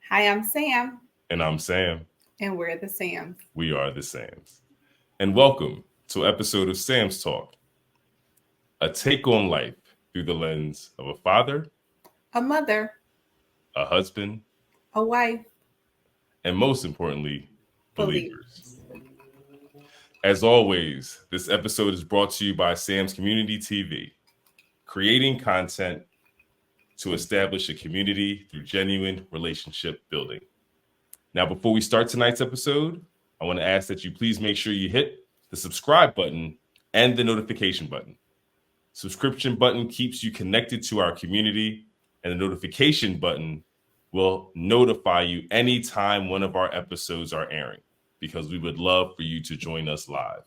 Hi, I'm Sam, And I'm Sam. and we're the Sams. We are the Sams. And welcome to an episode of Sam's Talk, a take on life through the lens of a father, A mother, a husband, a wife, and most importantly, believers. believers. As always, this episode is brought to you by Sam's Community TV, creating content to establish a community through genuine relationship building. Now, before we start tonight's episode, I want to ask that you please make sure you hit the subscribe button and the notification button. Subscription button keeps you connected to our community, and the notification button will notify you anytime one of our episodes are airing, because we would love for you to join us live.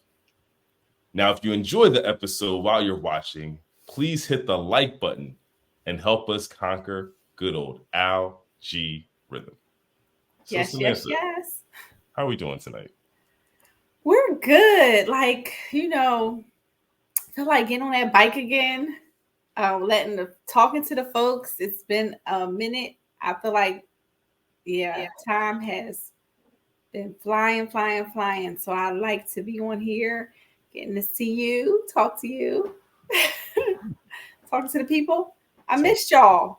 Now, if you enjoy the episode while you're watching, please hit the like button and help us conquer good old algorithm. So, Yes, yes, Samantha, yes. how are we doing tonight? We're good. Feel like getting on that bike again. Talking to the folks. It's been a minute. I feel like, time has been flying, flying, flying. So I like to be on here, getting to see you, talk to you, talking to the people. I So, missed y'all.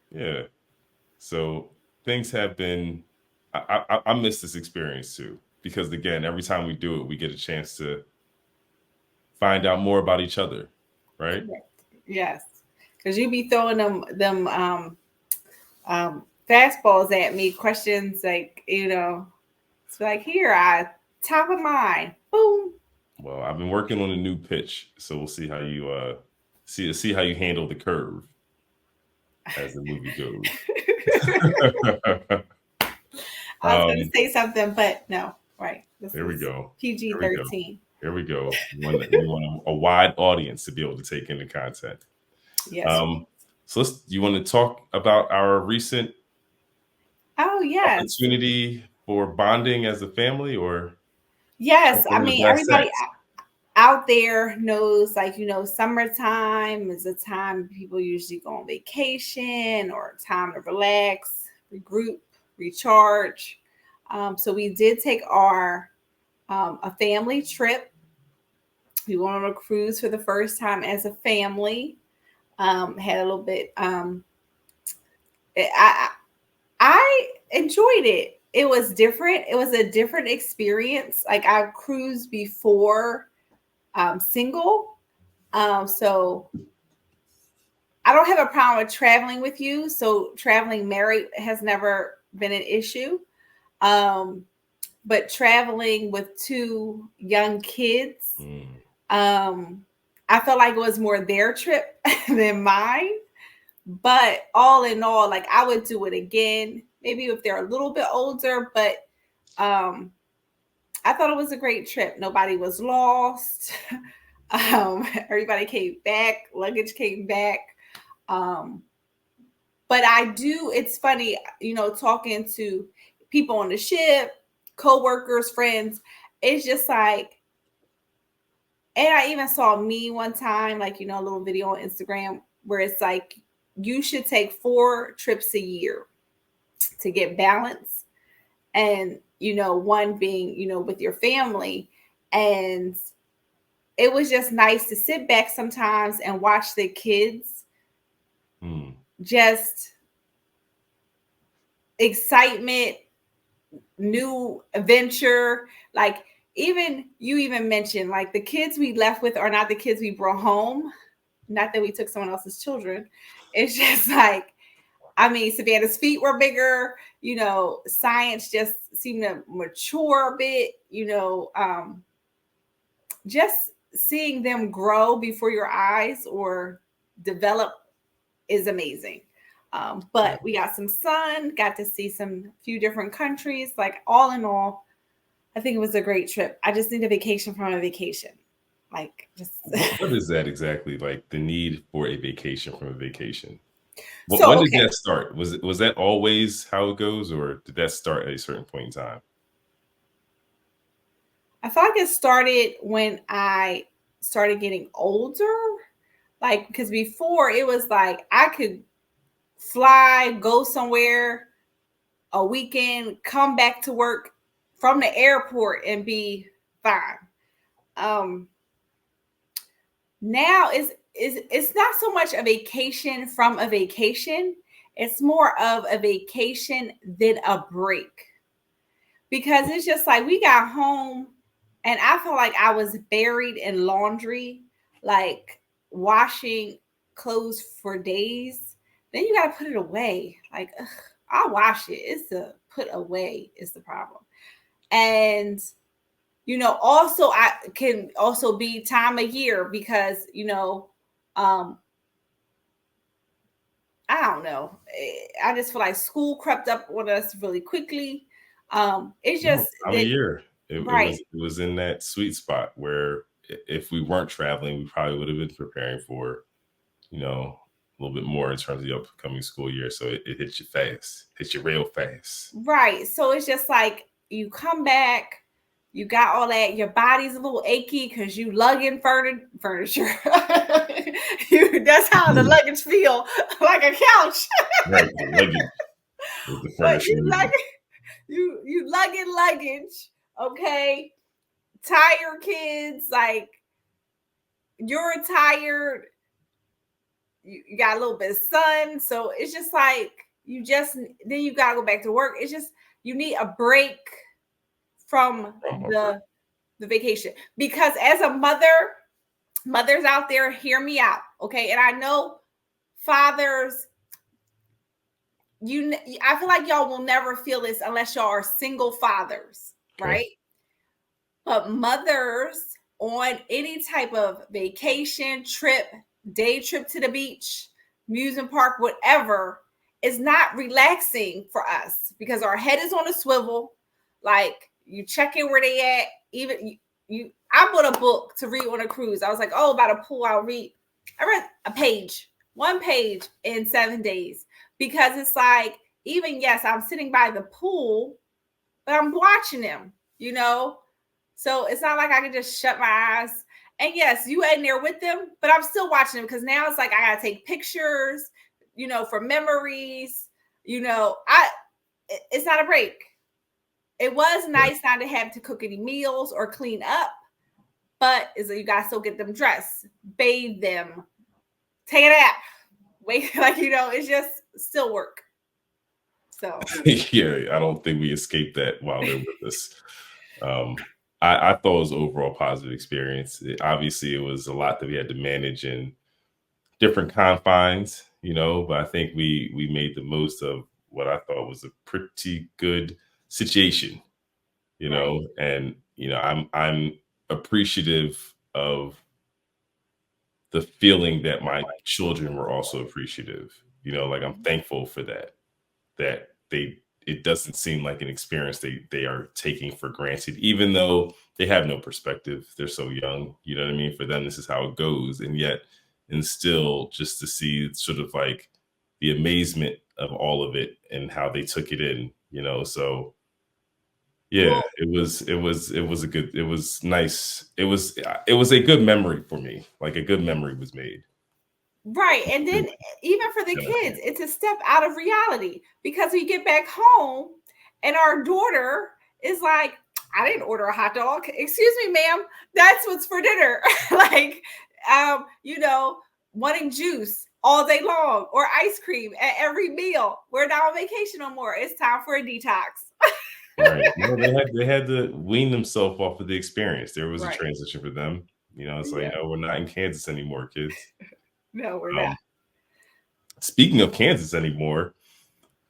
yeah. So things have been. I miss this experience too, because again, every time we do it, we get a chance to find out more about each other, right? Correct. Yes, because you be throwing them fastballs at me, questions it's like here, I top of mind, boom. Well, I've been working on a new pitch, so we'll see how you see how you handle the curve as the movie goes. I was gonna um, say something, but no, right. This there we is go. PG There we go. 13. Here we go. We want a wide audience to be able to take in the content. Yes. Um, so you want to talk about our recent Oh yes, opportunity for bonding as a family, or yes. I something of mean, that everybody sense? out there knows, summertime is a time people usually go on vacation or time to relax, regroup, recharge. So we did take our a family trip. We went on a cruise for the first time as a family. Had a little bit. I enjoyed it. It was different. It was a different experience. Like I've cruised before, single. So I don't have a problem with traveling with you. So traveling married has never been an issue. Um, but traveling with two young kids, Mm. um, I felt like it was more their trip than mine. But all in all, like I would do it again, maybe if they're a little bit older, but um, I thought it was a great trip. Nobody was lost. Everybody came back, luggage came back. Um, but it's funny, talking to people on the ship, co-workers, friends, it's just like, and I even saw me one time, a little video on Instagram where it's like you should take 4 trips a year to get balance. And, one being, with your family. And it was just nice to sit back sometimes and watch the kids Mm. just excitement, new adventure. Like even you even mentioned like the kids we left with are not the kids we brought home. Not that we took someone else's children. It's just like, I mean, Savannah's feet were bigger, science just seemed to mature a bit, just seeing them grow before your eyes or develop is amazing. Yeah. But we got some sun, got to see some few different countries. Like all in all, I think it was a great trip. I just need a vacation from a vacation. Like just What is that exactly? Like the need for a vacation from a vacation? When so did okay. that start? Was that always how it goes, or did that start at a certain point in time? I feel like it started when I started getting older. Like because before it was like I could fly, go somewhere, a weekend, come back to work from the airport and be fine. Um, Now it's not so much a vacation from a vacation. It's more of a vacation than a break. Because it's just like we got home and I felt like I was buried in laundry, like washing clothes for days. Then you got to put it away. Like, ugh, I'll wash it. It's the put away is the problem. And also I can also be time of year because um I don't know. I just feel like school crept up on us really quickly. It's just Time of that. year. It Right. was in that sweet spot where if we weren't traveling, we probably would have been preparing for, a little bit more in terms of the upcoming school year. So it hits you fast, hits you real fast. Right. So it's just like you come back, you got all that, your body's a little achy because you lugging furniture. That's how the luggage feel, like a couch. Right, the luggage is the But furniture. you lugging luggage, okay? Tired kids, like you're tired, you got a little bit of sun, so it's just like you just then you gotta go back to work. It's just you need a break from the the vacation because as a mothers out there, hear me out, okay? And I know fathers, I feel like y'all will never feel this unless y'all are single fathers, Okay. right? But mothers on any type of vacation, trip, day trip to the beach, amusement park, whatever, is not relaxing for us because our head is on a swivel. Like you check in where they at. Even I bought a book to read on a cruise. I was like, oh, about a pool, I'll read. I read a page, one page in 7 days because it's like, even yes, I'm sitting by the pool, but I'm watching them, you know? So it's not like I can just shut my eyes. And yes, you in there with them, but I'm still watching them because now it's like I gotta take pictures, for memories. It's not a break. It was nice not to have to cook any meals or clean up, but is you gotta still get them dressed, bathe them, take a nap, wait, it's just still work. So Yeah, I don't think we escaped that while they're with us. I thought it was overall positive experience. Obviously, it was a lot that we had to manage in different confines, but I think we made the most of what I thought was a pretty good situation, right. and I'm appreciative of the feeling that my children were also appreciative. Like I'm thankful for that they it doesn't seem like an experience they are taking for granted, even though they have no perspective. They're so young, you know what I mean? For them, this is how it goes. And still just to see sort of like the amazement of all of it and how they took it in, so yeah, Well, it was nice. It was a good memory for me. Like a good memory was made. right. And then even for the kids, it's a step out of reality because we get back home and our daughter is like, I didn't order a hot dog. Excuse me, ma'am. That's what's for dinner. like, wanting juice all day long or ice cream at every meal. We're not on vacation no more. It's time for a detox. Right. No, they had to wean themselves off of the experience. There was a Right. transition for them. It's like, Yeah. no, we're not in Kansas anymore, kids. No, we're not. Um, Speaking of Kansas anymore,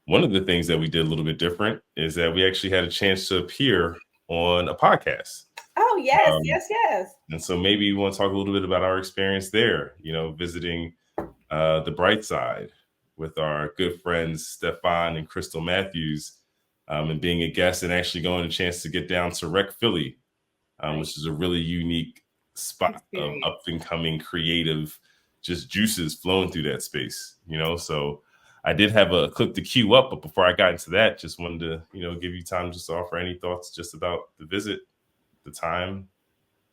one of the things that we did a little bit different is that we actually had a chance to appear on a podcast. Oh, yes, Um, yes, yes. and so maybe you want to talk a little bit about our experience there, visiting the bright side with our good friends Stefan and Crystal Matthews, and being a guest and actually going a chance to get down to Rec Philly, Right. which is a really unique spot of Experience. up and coming creative, just juices flowing through that space. So I did have a clip to queue up, but before I got into that, just wanted to, give you time just to offer any thoughts just about the visit, the time.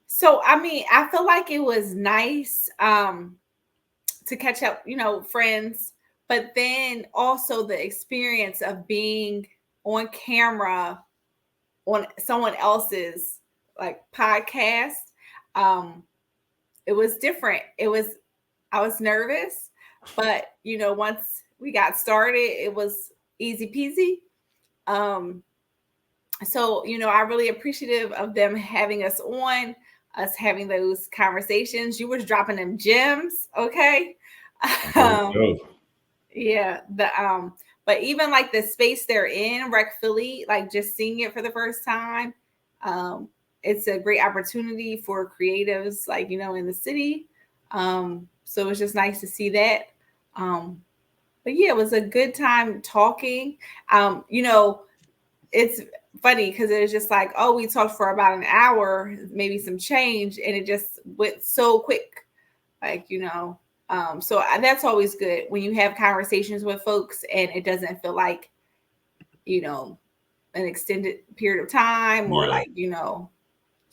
So, I mean, I feel like it was nice to catch up, friends, but then also the experience of being on camera on someone else's like podcast. Um, it was different. I was nervous, but once we got started, it was easy peasy. Um, so I really appreciative of them having us on, us having those conversations. You was dropping them gems, okay? There we um, go. yeah, but even like the space they're in, Rec Philly, like just seeing it for the first time, um, it's a great opportunity for creatives, like in the city. So it's just nice to see that. Um, but yeah, it was a good time talking. It's funny because it was just like, oh, we talked for about an hour, maybe some change, and it just went so quick. Like, so that's always good when you have conversations with folks and it doesn't feel like, you know, an extended period of time or Yeah. like,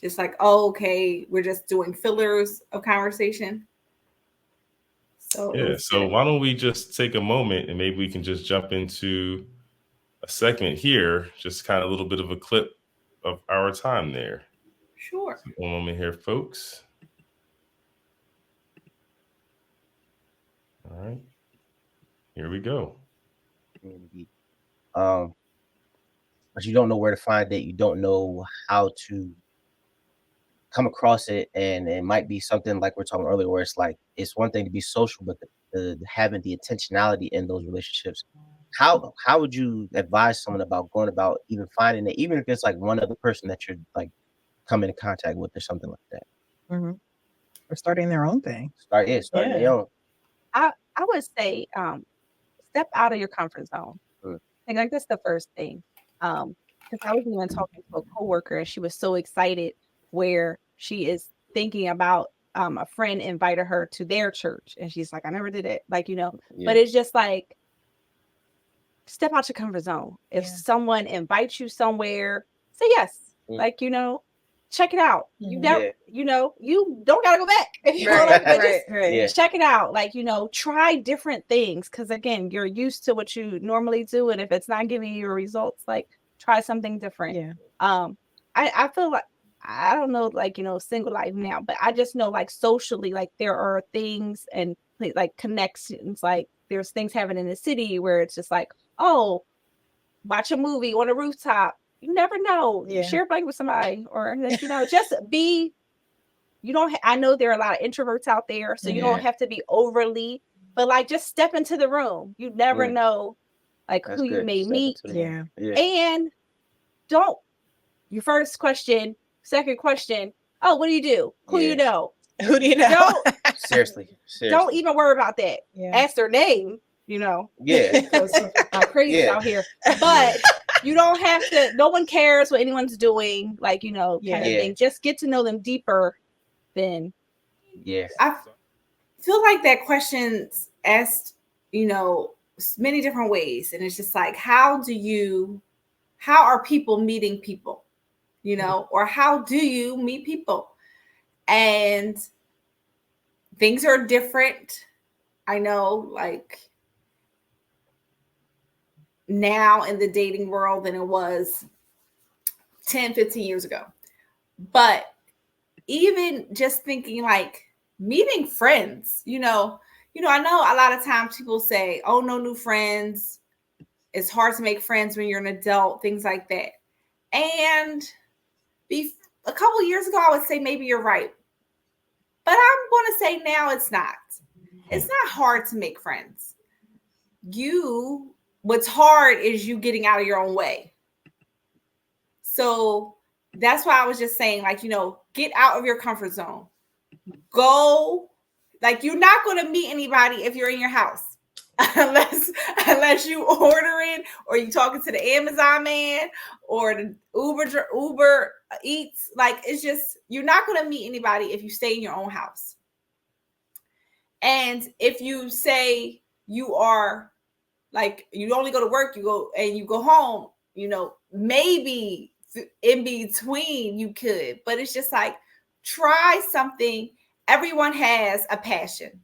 just like, oh, okay, we're just doing fillers of conversation. So it Yeah. was So good. why don't we just take a moment and maybe we can just jump into a segment here, just kind of a little bit of a clip of our time there. Sure. So one moment here, folks. All right. Here we go. Community. But you don't know where to find it. You don't know how to come across it, and it might be something like we're talking earlier, where it's like it's one thing to be social, but the having the intentionality in those relationships. How would you advise someone about going about even finding it, even if it's like one other person that you're like coming in contact with or something like that? Mm-hmm. Or starting their own thing. Starting Yeah. their own. I would say step out of your comfort zone. Mm. I think like that's the first thing. Because I was even talking to a coworker and she was so excited where she is thinking about a friend invited her to their church and she's like, I never did it. Like, Yeah. but it's just like step out your comfort zone. If Yeah. someone invites you somewhere, say yes. Mm. Like, check it out. You Mhm. never, Yeah. you don't gotta go back. If you Right, like, but just right. Yeah. check it out. Like, try different things. Cause again, you're used to what you normally do. And if it's not giving you results, like try something different. Yeah. I feel like I don't know, like, single life now, but I just know like socially, like there are things and like connections, like there's things happening in the city where it's just like, oh, watch a movie on a rooftop. You never know. Yeah. Share a blanket with somebody, or just be. You don't. I know there are a lot of introverts out there, so you Yeah. don't have to be overly. But like, just step into the room. You never Mm. know, like That's who you good. may Step meet, into the room. Yeah. Yeah. and don't. Your first question, second question. Oh, what do you do? Who you Yeah. know? Who do you know? Don't Seriously. don't even worry about that. Yeah. Ask their name. Yeah. Because people are crazy Yeah. out here. But you don't have to. No one cares what anyone's doing. Like kind of Yeah. thing. Just get to know them deeper than. Yeah. I feel like that question's asked, many different ways. And it's just like, how are people meeting people? Or how do you meet people? And things are different. I know, like now in the dating world than it was 10, 15 years ago. But even just thinking like meeting friends, I know a lot of times people say, oh, no new friends. It's hard to make friends when you're an adult, things like that. And a couple years ago, I would say maybe you're right. But I'm going to say now it's not. It's not hard to make friends. What's hard is you getting out of your own way. So that's why I was just saying, like, get out of your comfort zone. Go, like, you're not going to meet anybody if you're in your house. unless you ordering or you talking to the Amazon man or the Uber Eats. Like, it's just, you're not going to meet anybody if you stay in your own house. And if you say you are like, you only go to work, you go home, maybe in between you could, but it's just like, try something. Everyone has a passion,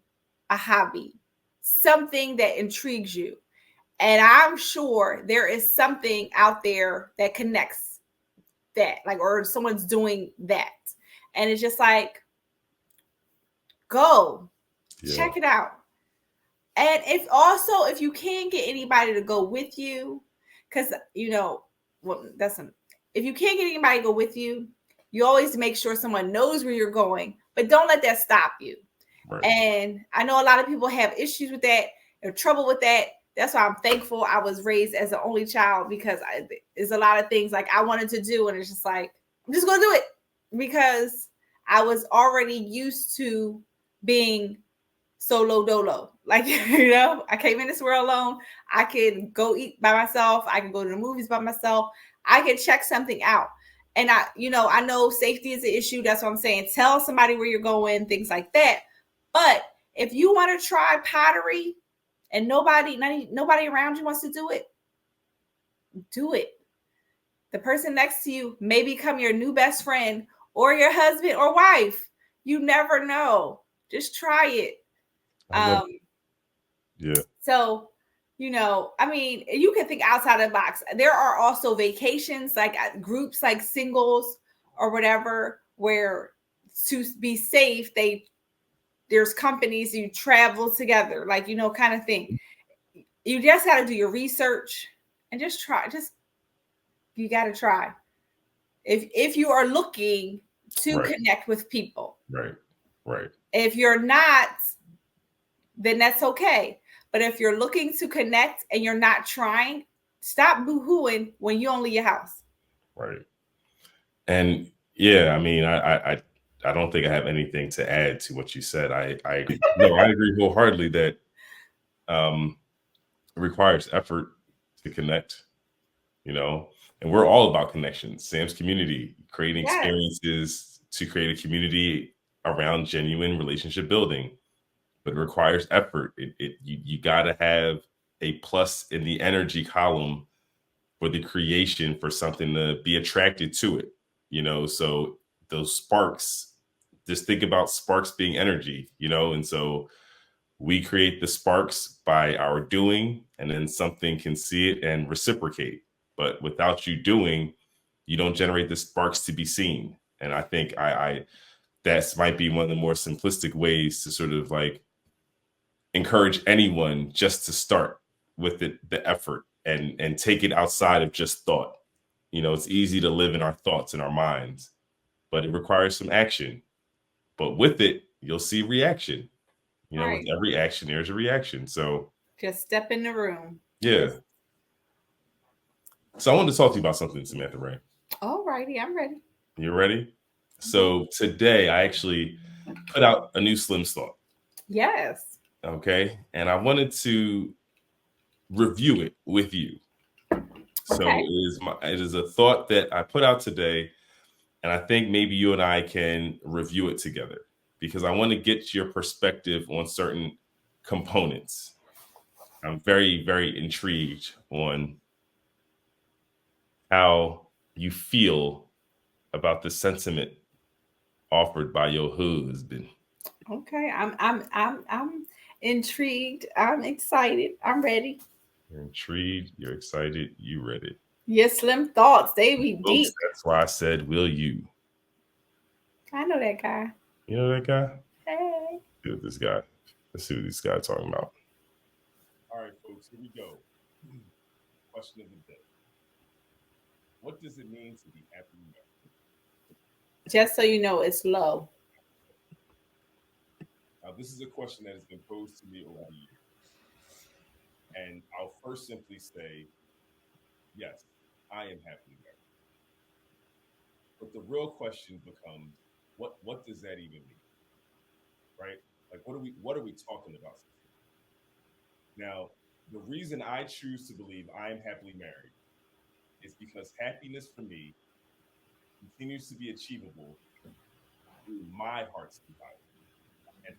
a hobby, something that intrigues you. And I'm sure there is something out there that connects that, like, or someone's doing that. And it's just like, go check it out. And if you can't get anybody to go with you, because well, if you can't get anybody to go with you, you always make sure someone knows where you're going, but don't let that stop you. Right. And I know a lot of people have issues with that or trouble with that. That's why I'm thankful I was raised as an only child, because there's a lot of things like I wanted to do, and it's just like, I'm just gonna do it because I was already used to being solo dolo. Like, I came in this world alone. I could go eat by myself. I could go to the movies by myself. I could check something out. And I know safety is an issue. That's what I'm saying. Tell somebody where you're going, things like that. But if you want to try pottery and nobody around you wants to do it, do it. The person next to you may become your new best friend or your husband or wife. You never know. Just try it. Yeah. So, I mean, you can think outside of the box. There are also vacations, like groups, like singles or whatever, where to be safe, there's companies you travel together, like, kind of thing. You just got to do your research and just try. You got to try. If you are looking to connect with people. Right. If you're not, then that's okay. But if you're looking to connect and you're not trying, stop boo-hooing when you don't leave your house. Right. And yeah, I mean, I don't think I have anything to add to what you said. I agree wholeheartedly that it requires effort to connect, and we're all about connections. Sam's Community, creating experiences to create a community around genuine relationship building. But it requires effort. You got to have a plus in the energy column for the creation, for something to be attracted to it. So those sparks, just think about sparks being energy, and so we create the sparks by our doing, and then something can see it and reciprocate. But without you doing, you don't generate the sparks to be seen. And I think that might be one of the more simplistic ways to sort of like encourage anyone just to start with the effort and take it outside of just thought. It's easy to live in our thoughts and our minds, but it requires some action. But with it, you'll see reaction. With every action, there's a reaction. So just step in the room. Yeah. So I wanted to talk to you about something, Samantha Ray. All righty, I'm ready. You ready? So today I actually put out a new Slim's thought. Yes. Okay. And I wanted to review it with you. So it is a thought that I put out today, and I think maybe you and I can review it together, because I want to get your perspective on certain components. I'm very, very intrigued on how you feel about the sentiment offered by your husband. Okay, I'm intrigued. I'm excited. I'm ready. You're intrigued. You're excited. You ready? Yes, Slim thoughts. They be deep. Folks, that's why I said, will you? I know that guy. You know that guy? Hey. This guy. Let's see what this guy's talking about. All right, folks, here we go. Question of the day. What does it mean to be happily married? Just so you know, it's low. Now, this is a question that has been posed to me over the years. And I'll first simply say, yes, I am happily married. But the real question becomes, what does that even mean? Right? Like, what are we talking about? Now, the reason I choose to believe I am happily married is because happiness for me continues to be achievable through my heart's desire. And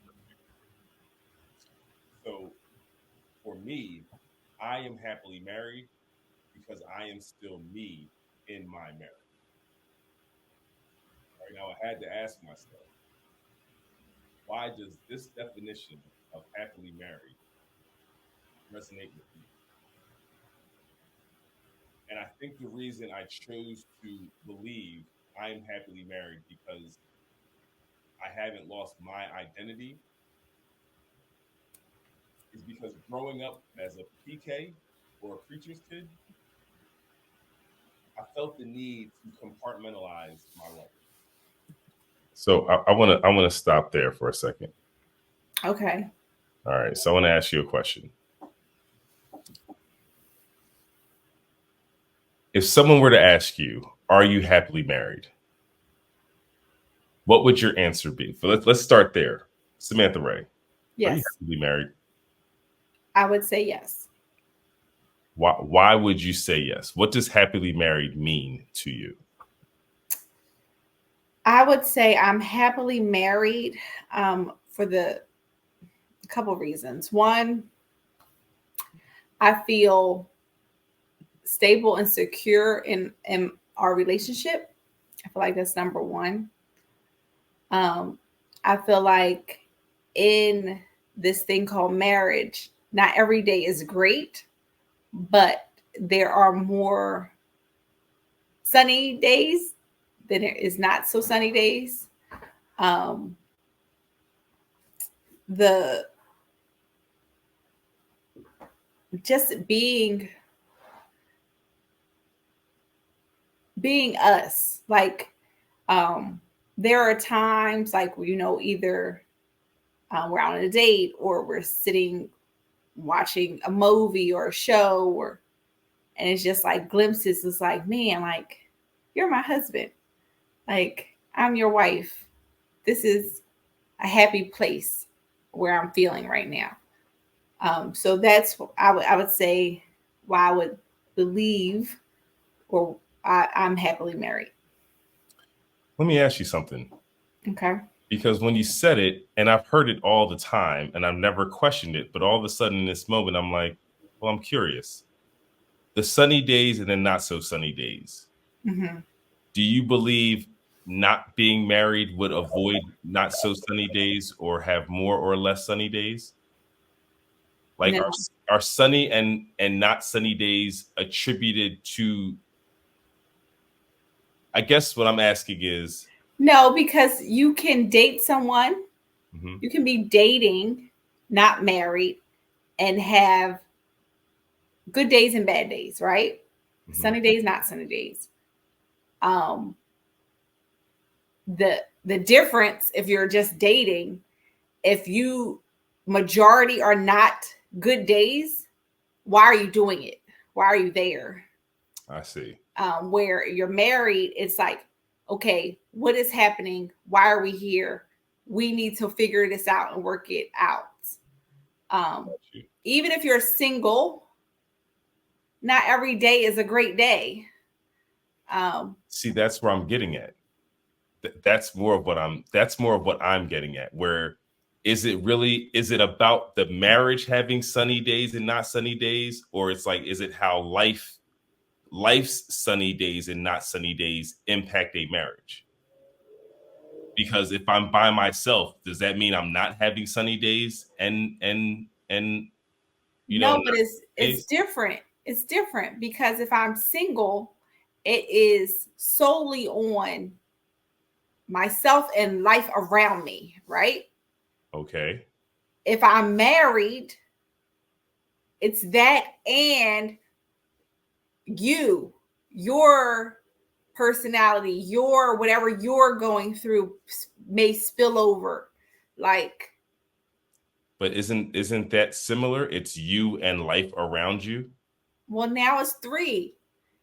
so for me, I am happily married because I am still me in my marriage. Right now, I had to ask myself, why does this definition of happily married resonate with me? And I think the reason I chose to believe I'm happily married because I haven't lost my identity is because growing up as a PK or a preacher's kid, I felt the need to compartmentalize my life. So I want to stop there for a second. Okay. All right. So I want to ask you a question. If someone were to ask you, "Are you happily married?" What would your answer be? So let's start there. Samantha Ray, are you Yes, happily married? I would say yes. Why would you say yes? What does happily married mean to you? I would say I'm happily married for the couple reasons. One, I feel stable and secure in our relationship. I feel like that's number one. I feel like in this thing called marriage, not every day is great, but there are more sunny days than there is not so sunny days. Um, the just being us, like um, there are times like either we're out on a date or we're sitting watching a movie or a show or and it's just like glimpses. It's like, man, like you're my husband, like I'm your wife. This is a happy place where I'm feeling right now. So that's I would say why I would believe or I'm happily married. Let me ask you something. Okay. Because when you said it, and I've heard it all the time, and I've never questioned it, but all of a sudden in this moment, I'm like, well, I'm curious. The sunny days and then not so sunny days. Mm-hmm. Do you believe not being married would avoid not so sunny days or have more or less sunny days? Like No, are sunny and not sunny days attributed to, I guess what I'm asking is, no, because you can date someone, mhm, you can be dating, not married, and have good days and bad days, right? mhm. Sunny days, not sunny days. Um, the difference if you're just dating, if you majority are not good days, why are you doing it? Why are you there? I see. Where you're married, it's like, okay, what is happening? Why are we here? We need to figure this out and work it out. Even if you're single, not every day is a great day. See, that's where I'm getting at. That's more of what I'm getting at. Where is it about the marriage having sunny days and not sunny days, or it's like, is it how life's sunny days and not sunny days impact a marriage? Because if I'm by myself, does that mean I'm not having sunny days and No, but not it's days? different. It's different because if I'm single, it is solely on myself and life around me, right? Okay. If I'm married, it's that and your personality, your whatever you're going through may spill over. Like, But isn't that similar? It's you and life around you. well, now it's three.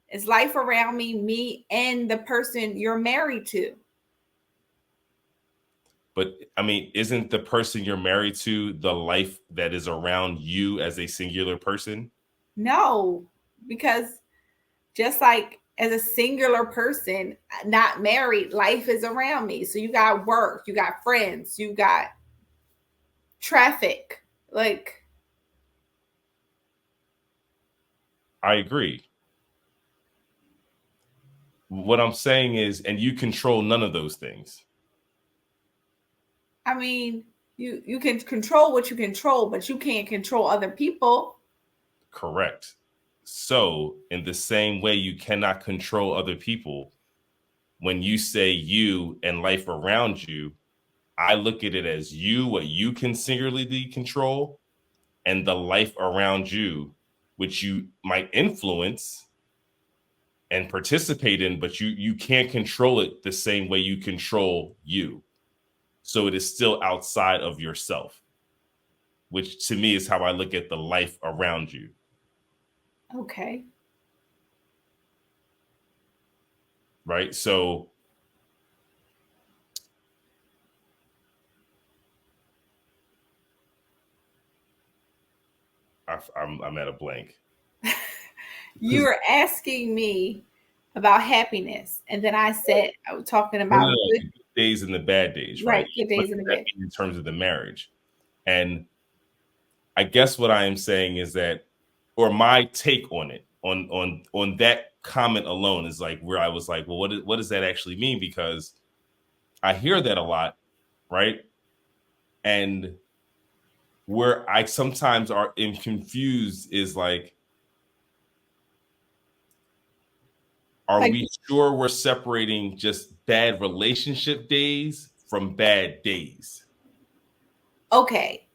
It's life around me, and the person you're married to. But I mean, isn't the person you're married to the life that is around you as a singular person? No, because just like as a singular person, not married, life is around me. So you got work, you got friends, you got traffic. Like, I agree. What I'm saying is, and you control none of those things. I mean, you can control what you control, but you can't control other people. Correct. So, in the same way, you cannot control other people. When you say you and life around you, I look at it as you, what you can singularly control, and the life around you, which you might influence and participate in, but you can't control it the same way you control you. So it is still outside of yourself, which to me is how I look at the life around you. Okay. Right. So I'm at a blank. You were asking me about happiness, and then I said I was talking about No, good, the good days and the bad days, right? right, good What days does and the that bad. mean in terms of the marriage? And I guess what I am saying is that, or my take on it, on that comment alone is like where I was like, well, what does that actually mean? Because I hear that a lot, right? And where I sometimes am confused is like, are Like, we sure we're separating just bad relationship days from bad days? okay,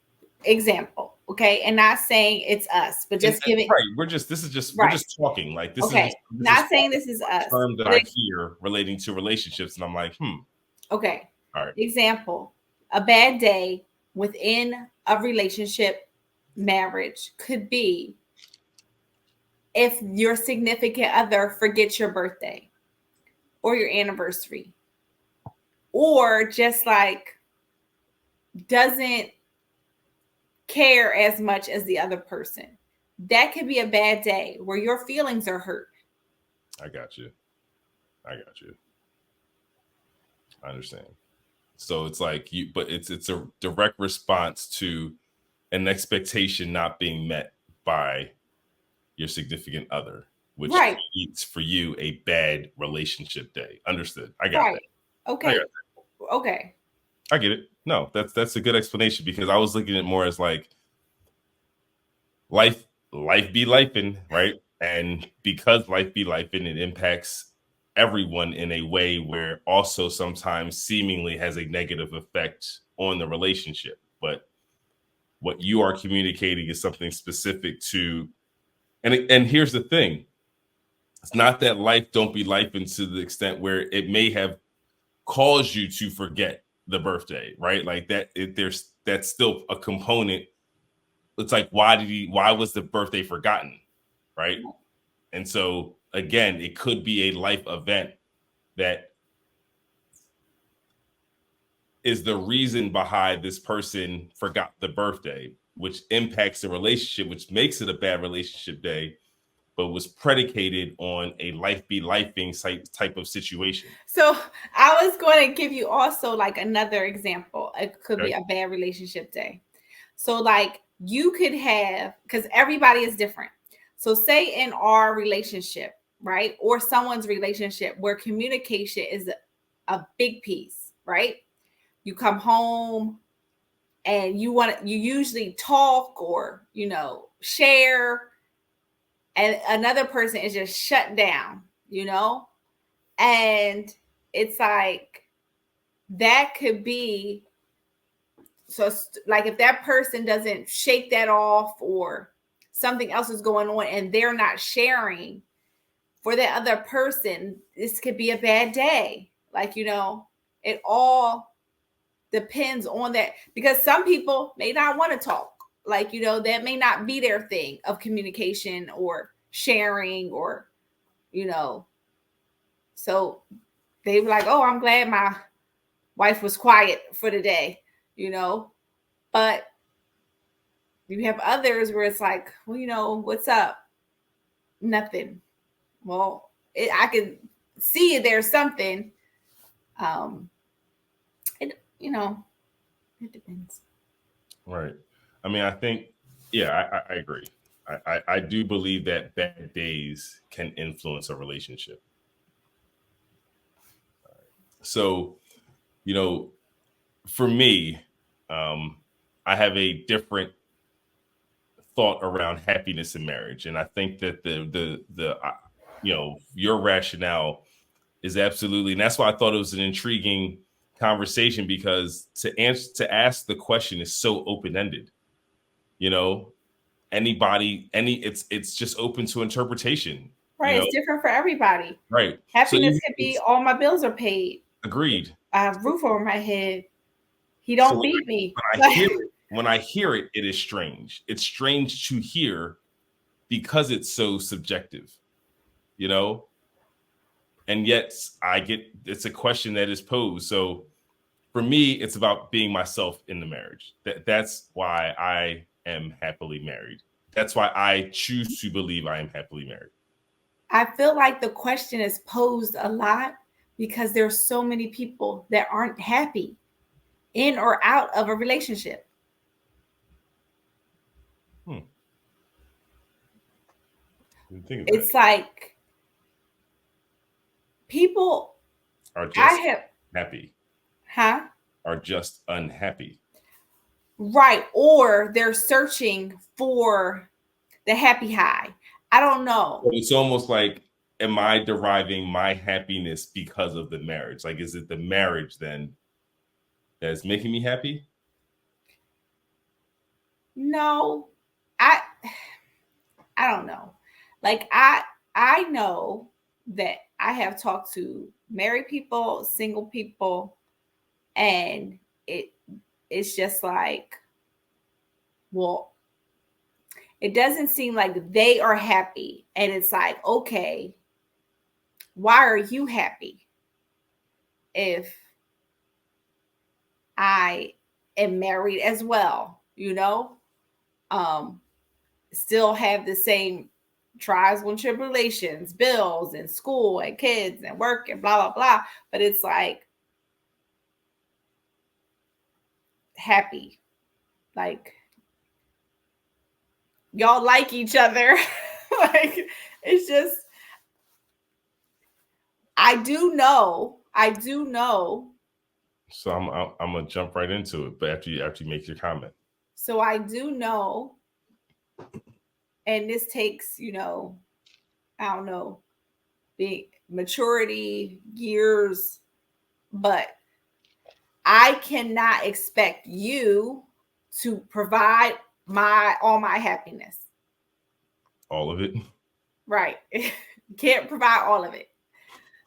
example, okay, and not saying it's us, but just giving Right, we're right. just talking. Like Okay, this is not saying this is a us, term that but I hear relating to relationships, and I'm like, okay. all right, Example, a bad day within a relationship, marriage could be if your significant other forgets your birthday or your anniversary, or just like doesn't care as much as the other person. That could be a bad day where your feelings are hurt. I got you. I got you. I understand. So it's like but it's a direct response to an expectation not being met by your significant other, which Right, creates for you a bad relationship day. Understood. I got right. that. I Okay, got that. okay. I get it. No, that's a good explanation because I was looking at it more as like life be lifing, right? And because life be lifing, it impacts everyone in a way where also sometimes seemingly has a negative effect on the relationship. But what you are communicating is something specific to, and here's the thing: it's not that life don't be lifing to the extent where it may have caused you to forget the birthday, right? Like that. There's that's still a component. It's like why was the birthday forgotten, right? And so again, it could be a life event that is the reason behind this person forgot the birthday, which impacts the relationship, which makes it a bad relationship day, but was predicated on a life be lifing type of situation. So I was going to give you also like another example. It could be Okay. a bad relationship day. So like you could have, because everybody is different. So say in our relationship, right, or someone's relationship where communication is a big piece, right? You come home and you usually talk or share, and another person is just shut down, and it's like that could be so like if that person doesn't shake that off or something else is going on and they're not sharing for that other person, this could be a bad day. Like, it all depends on that, because some people may not want to talk. Like, that may not be their thing of communication or sharing or, you know, so they were like, oh, I'm glad my wife was quiet for the day, but you have others where it's like, well, what's up? Nothing. Well, I can see there's something. Um, it depends. Right. I mean, I think, yeah, I agree. I do believe that bad days can influence a relationship. So, for me, I have a different thought around happiness in marriage, and I think that the your rationale is absolutely, and that's why I thought it was an intriguing conversation, because to ask the question is so open ended. It's just open to interpretation. Right, it's different for everybody. Right. Happiness could be all my bills are paid. Agreed. I have a roof over my head. He don't beat me. When I hear it, it is strange. It's strange to hear because it's so subjective, and yet it's a question that is posed. So for me, it's about being myself in the marriage. That's why I am happily married. That's why I choose to believe I am happily married. I feel like the question is posed a lot because there's so many people that aren't happy in or out of a relationship. It's like people are just happy. Huh? Are just unhappy. Right. Or they're searching for the happy high. I don't know. It's almost like, am I deriving my happiness because of the marriage? Like, is it the marriage then that's making me happy? No, I don't know. Like I know that I have talked to married people, single people, and it's just like, well, it doesn't seem like they are happy. And it's like, okay, why are you happy if I am married as well? Still have the same trials and tribulations, bills and school and kids and work and blah, blah, blah. But it's like happy. Like y'all like each other. Like it's just, I do know. So I'm gonna jump right into it, but after you make your comment. So I do know, and this takes, I don't know, big maturity, years, but I cannot expect you to provide all my happiness. All of it? Right. Can't provide all of it.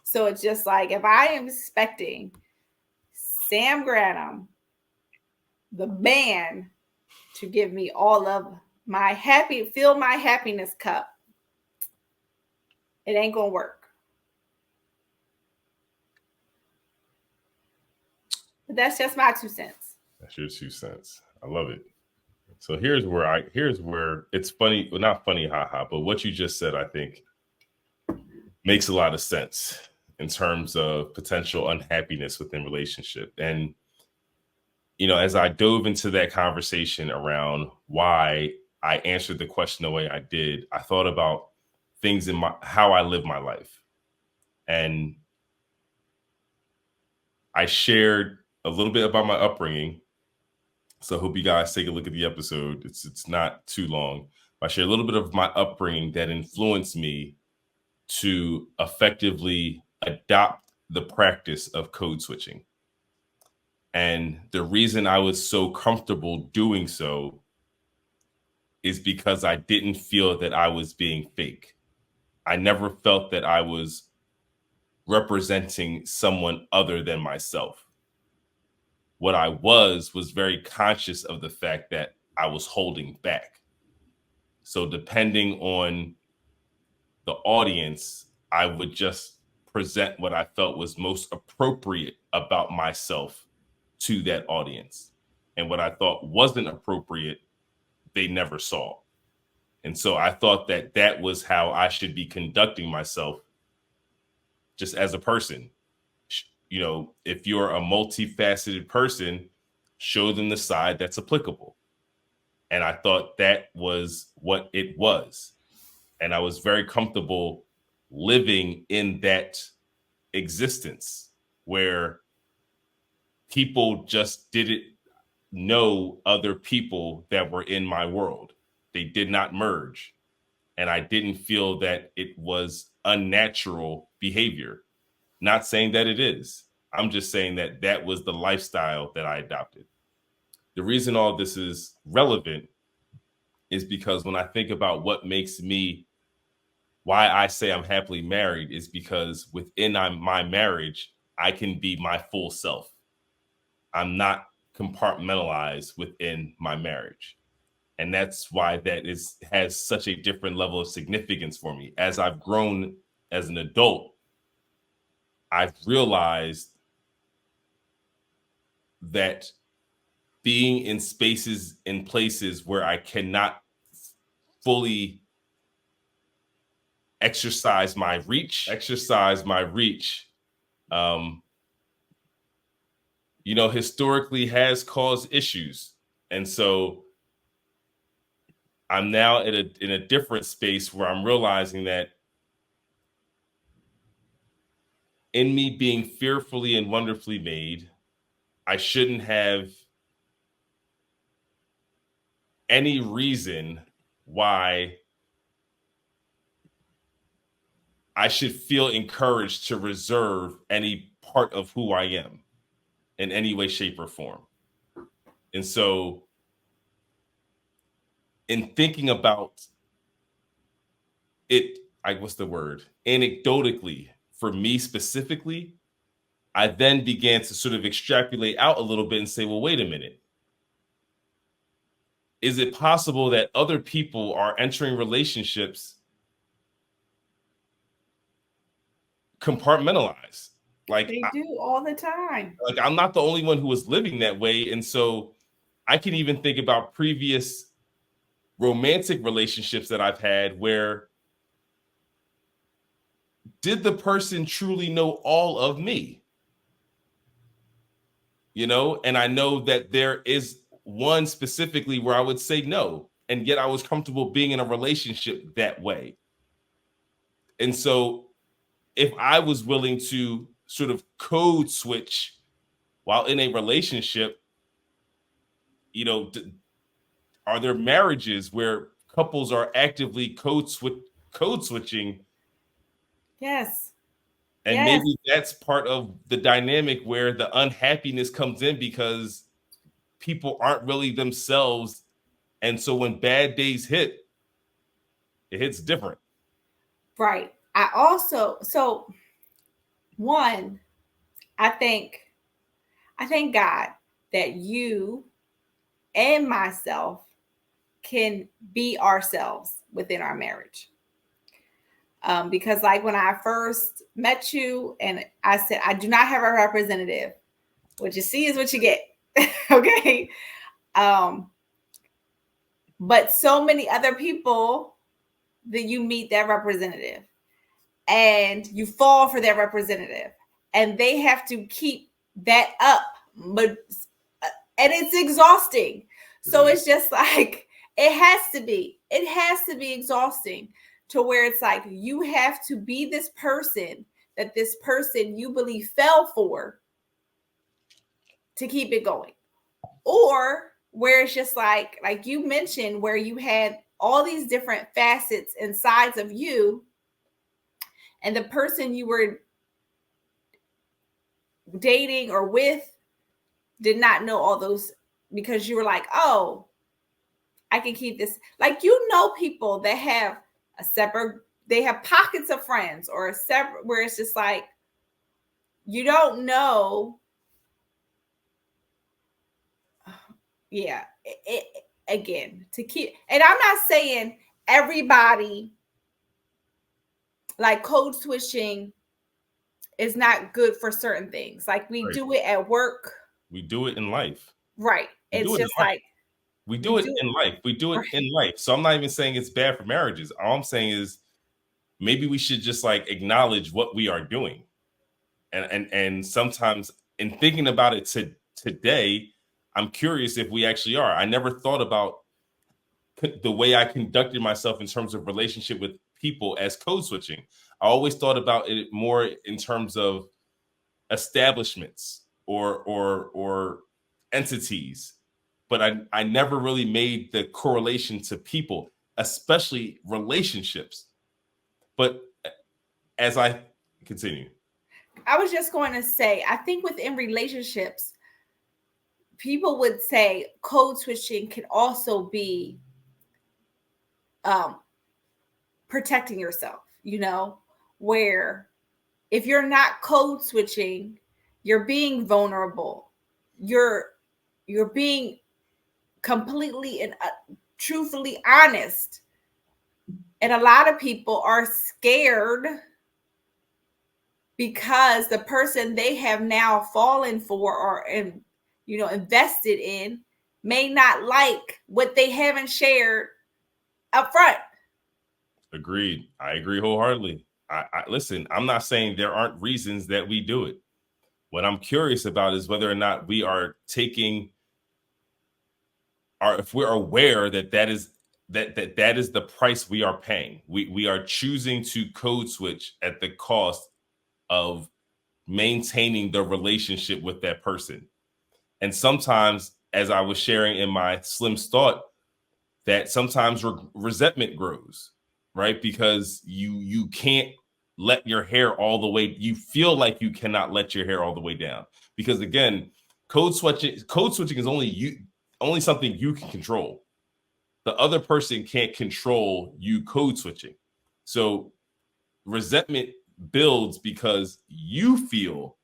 So it's just like, if I am expecting Sam Granum, the man, to give me all of my fill my happiness cup, it ain't gonna work. But that's just my 2 cents. That's your 2 cents. I love it. So here's where it's funny, well, not funny, haha, but what you just said, I think, makes a lot of sense in terms of potential unhappiness within relationship. And, as I dove into that conversation around why I answered the question the way I did, I thought about things in how I live my life. And I shared a little bit about my upbringing. So I hope you guys take a look at the episode. It's not too long. I share a little bit of my upbringing that influenced me to effectively adopt the practice of code switching. And the reason I was so comfortable doing so is because I didn't feel that I was being fake. I never felt that I was representing someone other than myself. What I was very conscious of the fact that I was holding back. So depending on the audience, I would just present what I felt was most appropriate about myself to that audience. And what I thought wasn't appropriate, they never saw. And so I thought that that was how I should be conducting myself just as a person. If you're a multifaceted person, show them the side that's applicable. And I thought that was what it was. And I was very comfortable living in that existence where people just didn't know other people that were in my world. They did not merge. And I didn't feel that it was unnatural behavior. Not saying that it is. I'm just saying that that was the lifestyle that I adopted. The reason all this is relevant is because when I think about what makes me, why I say I'm happily married, is because within my marriage, I can be my full self. I'm not compartmentalized within my marriage. And that's why that has such a different level of significance for me. As I've grown as an adult, I've realized that being in spaces and places where I cannot fully exercise my reach, historically has caused issues. And so I'm now in a different space where I'm realizing that in me being fearfully and wonderfully made, I shouldn't have any reason why I should feel encouraged to reserve any part of who I am in any way, shape, or form. And so, in thinking about it, what's the word? Anecdotally, for me specifically, I then began to sort of extrapolate out a little bit and say, well, wait a minute. Is it possible that other people are entering relationships compartmentalized? Like They do all the time. Like I'm not the only one who was living that way. And so I can even think about previous romantic relationships that I've had where did the person truly know all of me? And I know that there is one specifically where I would say no, and yet I was comfortable being in a relationship that way. And so if I was willing to sort of code switch while in a relationship, are there marriages where couples are actively code switching? Yes. And yes. Maybe that's part of the dynamic where the unhappiness comes in because people aren't really themselves. And so when bad days hit, it hits different. Right. One, I thank God that you and myself can be ourselves within our marriage. Because like when I first met you and I said, I do not have a representative. What you see is what you get. Okay. But so many other people that you meet that representative and you fall for that representative and they have to keep that up. But and it's exhausting. So it's just like it has to be exhausting to where it's like you have to be this person that this person you believe fell for to keep it going. Or where it's just like you mentioned, where you had all these different facets and sides of you, and the person you were dating or with did not know all those, because you were like, oh, I can keep this. Like, people that have a separate, they have pockets of friends or a separate, where it's just like, you don't know. Yeah. Again, to keep, and I'm not saying everybody, like code switching is not good for certain things. Like we do it at work. We do it in life. Right. It's just like, we do it in life. We do it in life. So I'm not even saying it's bad for marriages. All I'm saying is maybe we should just like acknowledge what we are doing. And sometimes in thinking about it today, I'm curious if we actually are. I never thought about the way I conducted myself in terms of relationship with people as code switching. I always thought about it more in terms of establishments or entities. but I never really made the correlation to people, especially relationships. But as I continue, I was just going to say, I think within relationships, people would say code switching can also be protecting yourself, where if you're not code switching, you're being vulnerable. You're being completely and truthfully honest. And a lot of people are scared because the person they have now fallen for or invested in may not like what they haven't shared up front. Agreed. I agree wholeheartedly. I listen, I'm not saying there aren't reasons that we do it. What I'm curious about is whether or not we are taking, or if we're aware that that is the price we are paying. We are choosing to code switch at the cost of maintaining the relationship with that person. And sometimes, as I was sharing in my Slim's thought, that sometimes resentment grows, right? Because you can't let your hair all the way. You feel like you cannot let your hair all the way down because again, code switching is only something you can control. The other person can't control you code switching. So resentment builds because you feel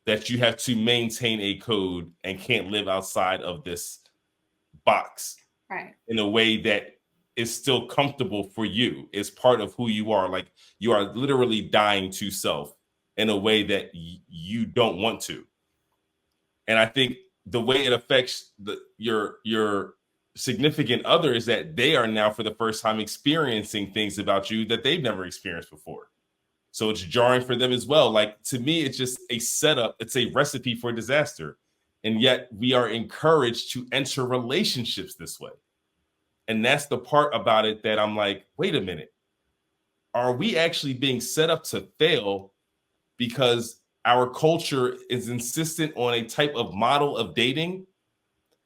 that you have to maintain a code and can't live outside of this box, right, in a way that is still comfortable for you. It's part of who you are. Like you are literally dying to self in a way that you don't want to. And I think the way it affects your significant other is that they are now for the first time experiencing things about you that they've never experienced before. So it's jarring for them as well. Like to me, it's just a setup. It's a recipe for disaster. And yet we are encouraged to enter relationships this way. And that's the part about it that I'm like, wait a minute. Are we actually being set up to fail because our culture is insistent on a type of model of dating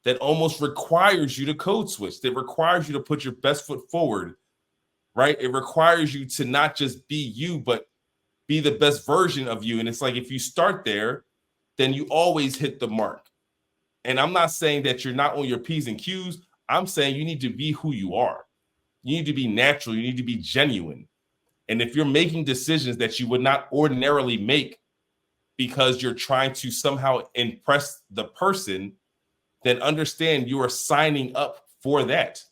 that almost requires you to code switch, that requires you to put your best foot forward, right? It requires you to not just be you, but be the best version of you. And it's like, if you start there, then you always hit the mark. And I'm not saying that you're not on your P's and Q's. I'm saying you need to be who you are. You need to be natural. You need to be genuine. And if you're making decisions that you would not ordinarily make because you're trying to somehow impress the person, then understand you are signing up for that.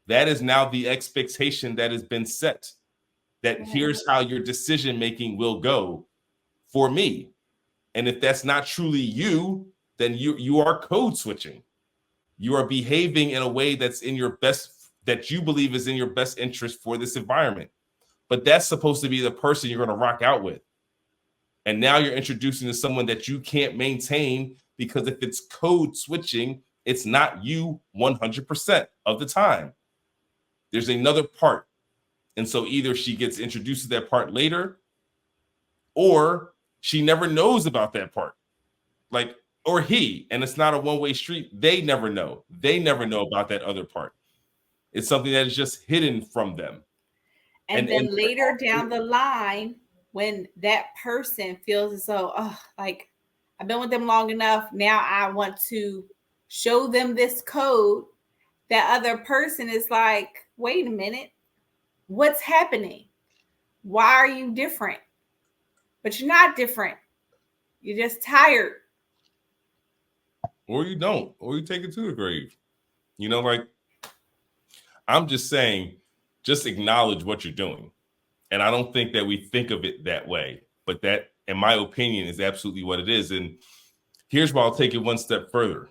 That is now the expectation that has been set. That here's how your decision making will go for me. And if that's not truly you, then you are code switching. You are behaving in a way that's in your best, that you believe is in your best interest for this environment. But that's supposed to be the person you're going to rock out with. And now you're introducing to someone that you can't maintain, because if it's code switching, it's not you 100% of the time. There's another part. And so either she gets introduced to that part later, or she never knows about that part. Like, or he, and it's not a one-way street. They never know. They never know about that other part. It's something that is just hidden from them. And then later down the line, when that person feels as though, oh, like I've been with them long enough, now I want to show them this code, that other person is like, wait a minute, what's happening? Why are you different? But you're not different. You're just tired. Or you don't, or you take it to the grave. You know, like, I'm just saying, just acknowledge what you're doing. And I don't think that we think of it that way. But that, in my opinion, is absolutely what it is. And here's where I'll take it one step further.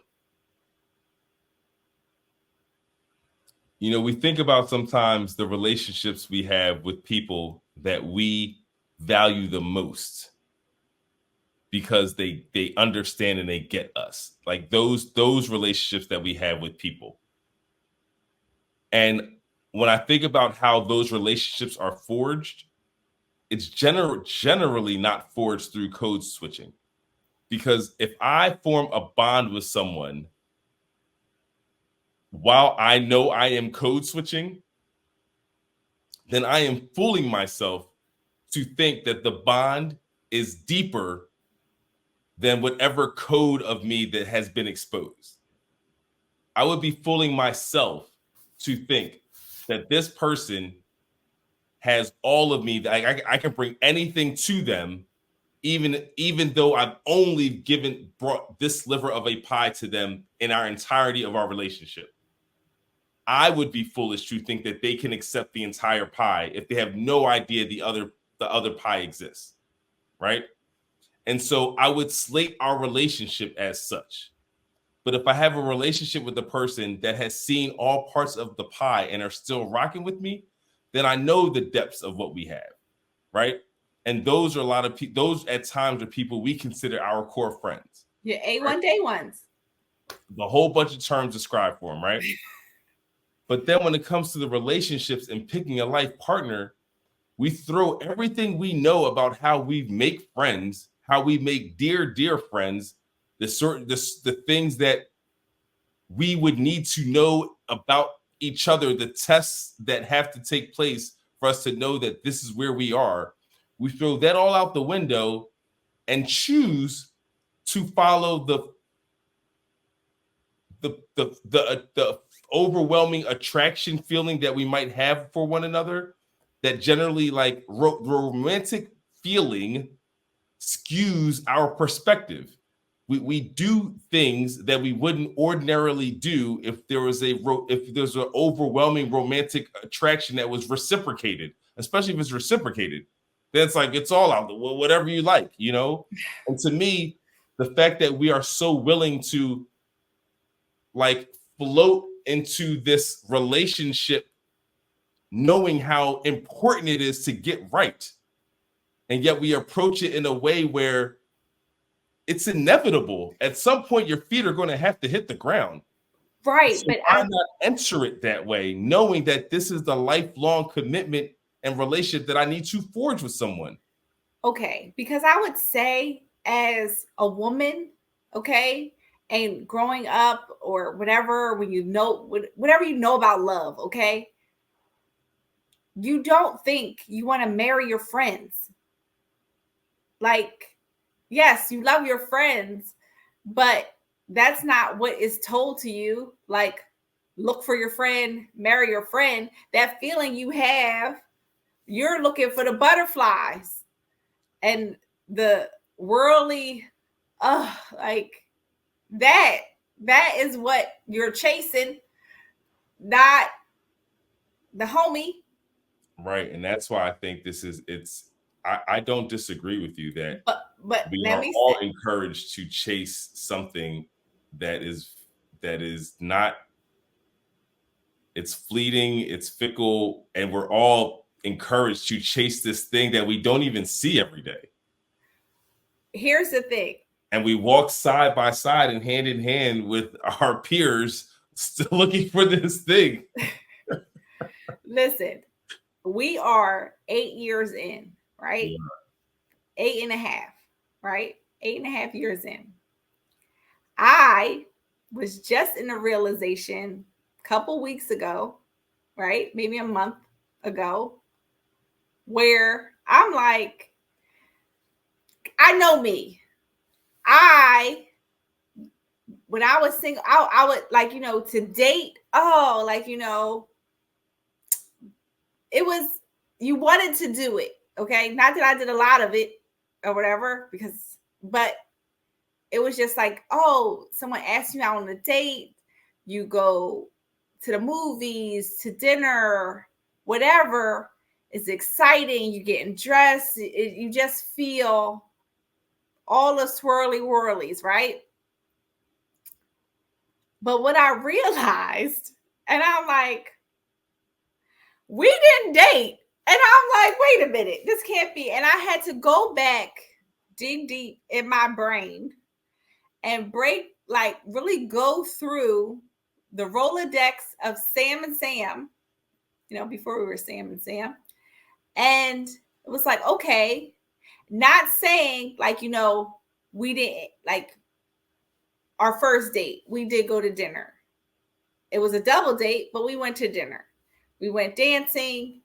You know, we think about sometimes the relationships we have with people that we value the most because they understand and they get us. Like those relationships that we have with people. And when I think about how those relationships are forged, it's generally not forged through code switching. Because if I form a bond with someone while I know I am code switching, then I am fooling myself to think that the bond is deeper than whatever code of me that has been exposed. I would be fooling myself to think that this person has all of me, that I can bring anything to them, even though I've only brought this sliver of a pie to them in our entirety of our relationship. I would be foolish to think that they can accept the entire pie if they have no idea the other pie exists, right? And so I would slate our relationship as such. But if I have a relationship with a person that has seen all parts of the pie and are still rocking with me, then I know the depths of what we have, right? And those are a lot of people, those at times are people we consider our core friends. Your A1 right? day ones. The whole bunch of terms described for them, right? But then when it comes to the relationships and picking a life partner, we throw everything we know about how we make friends, how we make dear friends, the things that we would need to know about each other, the tests that have to take place for us to know that this is where we are. We throw that all out the window and choose to follow the overwhelming attraction feeling that we might have for one another, that generally like romantic feeling skews our perspective. We do things that we wouldn't ordinarily do if there's an overwhelming romantic attraction that was reciprocated, especially if it's reciprocated. That's like, it's all out there, whatever you like, you know? And to me, the fact that we are so willing to like float into this relationship knowing how important it is to get right, and yet we approach it in a way where it's inevitable. At some point, your feet are going to have to hit the ground. Right. So But why not enter it that way, knowing that this is the lifelong commitment and relationship that I need to forge with someone? okay, because I would say as a woman, okay, and growing up or whatever, when you know whatever you know about love, okay, you don't think you want to marry your friends. Like, yes, you love your friends, but that's not what is told to you. Like, look for your friend, marry your friend. That feeling you have, you're looking for the butterflies and the worldly, like that. That is what you're chasing, not the homie. Right. And that's why I think I don't disagree with you that But we let are me all say, encouraged to chase something that is not, it's fleeting, it's fickle, and we're all encouraged to chase this thing that we don't even see every day. here's the thing. And we walk side by side and hand in hand with our peers still looking for this thing. Listen, we are 8 years in, right? Yeah. 8.5, right? 8.5 years in. I was just in a realization a couple weeks ago, right? Maybe a month ago, where I'm like, I know me. When I was single, I would like, to date. Oh, like, it was, you wanted to do it. Okay. Not that I did a lot of it or whatever, but it was just like, oh, someone asked you out on a date. You go to the movies, to dinner, whatever. It's exciting. You're getting dressed. You just feel all the swirly whirlies, right? But what I realized, and I'm like, we didn't date. And I'm like, wait a minute, this can't be. And I had to go back, dig deep in my brain and really go through the Rolodex of Sam and Sam, before we were Sam and Sam. And it was like, okay, not saying like, we didn't, like our first date, we did go to dinner. it was a double date, but we went to dinner. We went dancing.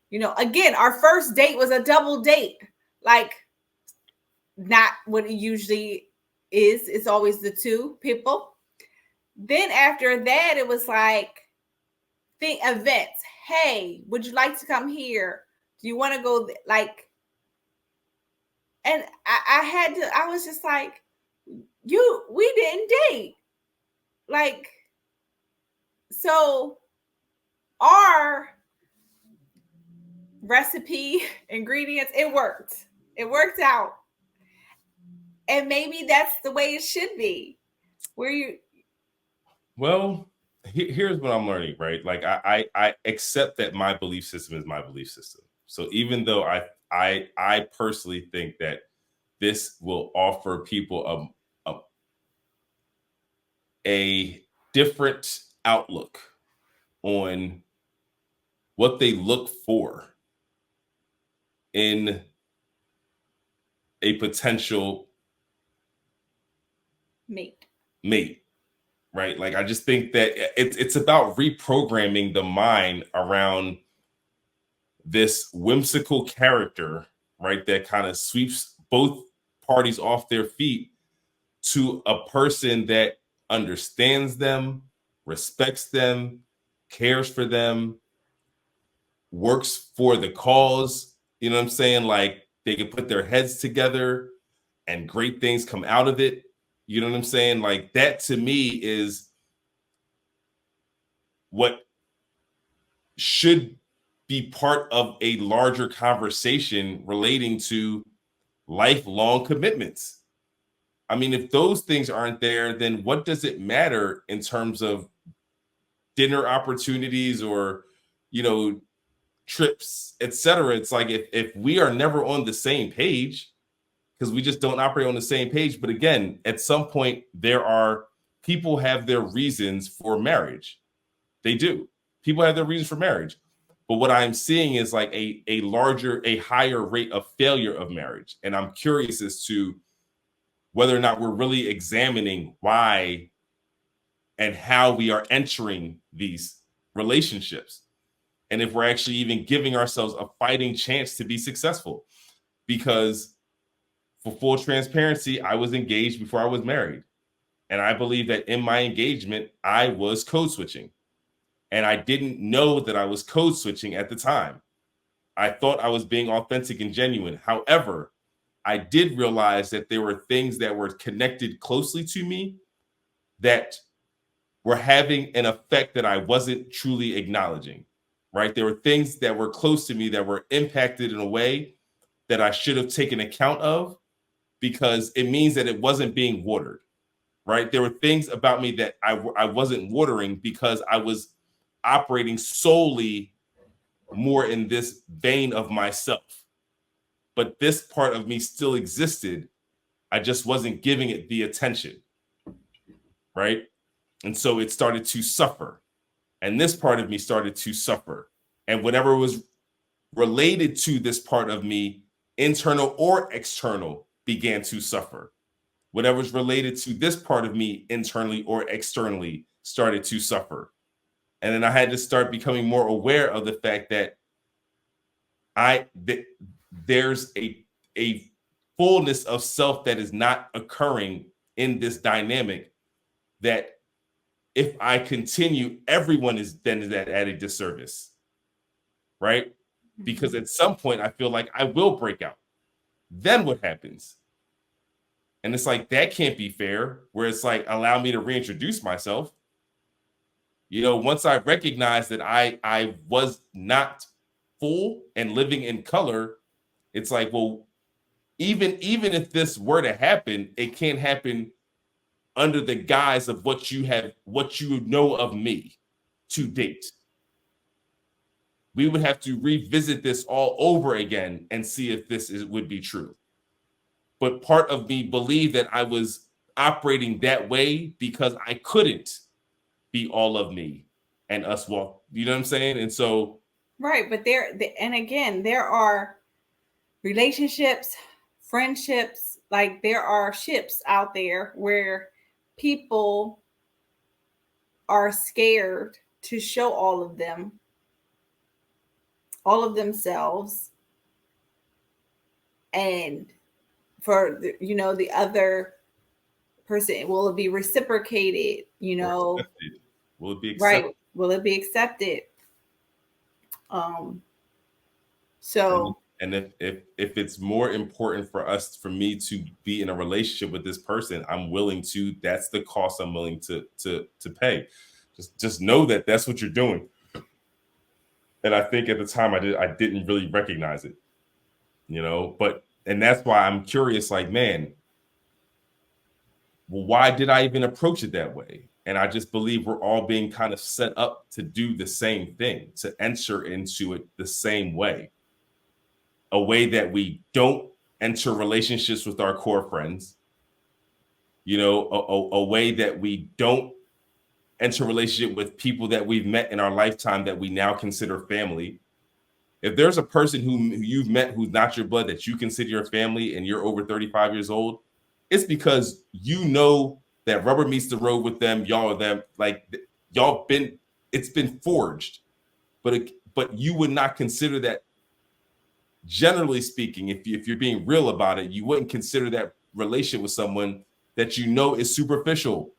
You know, again, our first date was a double date. Like, not what it usually is. It's always the two people. Then after that, it was like events. Hey, would you like to come here? Do you want to go? Like, and I had to. I was just like, we didn't date. Like, so our recipe ingredients, it worked. It worked out. And maybe that's the way it should be. Where you Well, here's what I'm learning, right? Like I accept that my belief system is my belief system. So even though I personally think that this will offer people a different outlook on what they look for in a potential mate, right? Like I just think that it's about reprogramming the mind around this whimsical character, right, that kind of sweeps both parties off their feet, to a person that understands them, respects them, cares for them, works for the cause. You know what I'm saying? Like they can put their heads together and great things come out of it. You know what I'm saying? Like that to me is what should be part of a larger conversation relating to lifelong commitments. I mean, if those things aren't there, then what does it matter in terms of dinner opportunities or, you know, trips, etc.? It's like if we are never on the same page, because we just don't operate on the same page. But again, at some point, people have their reasons for marriage. They do. People have their reasons for marriage. But what I'm seeing is like a higher rate of failure of marriage. And I'm curious as to whether or not we're really examining why and how we are entering these relationships. And if we're actually even giving ourselves a fighting chance to be successful. Because for full transparency, I was engaged before I was married. And I believe that in my engagement, I was code switching. And I didn't know that I was code switching at the time. I thought I was being authentic and genuine. However, I did realize that there were things that were connected closely to me that were having an effect that I wasn't truly acknowledging, right? There were things that were close to me that were impacted in a way that I should have taken account of, because it means that it wasn't being watered, right? There were things about me that I wasn't watering because I was operating solely more in this vein of myself. But this part of me still existed. I just wasn't giving it the attention, right? And so it started to suffer. And this part of me started to suffer. And whatever was related to this part of me, internal or external, began to suffer. Whatever was related to this part of me, internally or externally, started to suffer. And then I had to start becoming more aware of the fact that there's a fullness of self that is not occurring in this dynamic, that if I continue, everyone is then at a disservice, right? Because at some point I feel like I will break out. Then what happens? And it's like, that can't be fair, where it's like, allow me to reintroduce myself. You know, once I recognized that I was not full and living in color, it's like, well, even if this were to happen, it can't happen under the guise of what you know of me to date. We would have to revisit this all over again and see if would be true. But part of me believed that I was operating that way because I couldn't be all of me and us walk. You know what I'm saying? And so, right, but and again, there are relationships, friendships, like there are ships out there where people are scared to show all of themselves, and for the other person, will it be reciprocated? Will it be accepted? Right? Will it be accepted? So and if it's more important for me to be in a relationship with this person, I'm willing to. That's the cost I'm willing to pay. Just know that that's what you're doing. And I think at the time I didn't really recognize it, and that's why I'm curious, like, man, well, why did I even approach it that way? And I just believe we're all being kind of set up to do the same thing, to enter into it the same way. A way that we don't enter relationships with our core friends, a way that we don't enter a relationship with people that we've met in our lifetime that we now consider family. If there's a person who you've met who's not your blood that you consider your family and you're over 35 years old, it's because that rubber meets the road with them. Y'all are them, like it's been forged, but you would not consider that. Generally speaking, if you're being real about it, you wouldn't consider that relationship with someone that is superficial,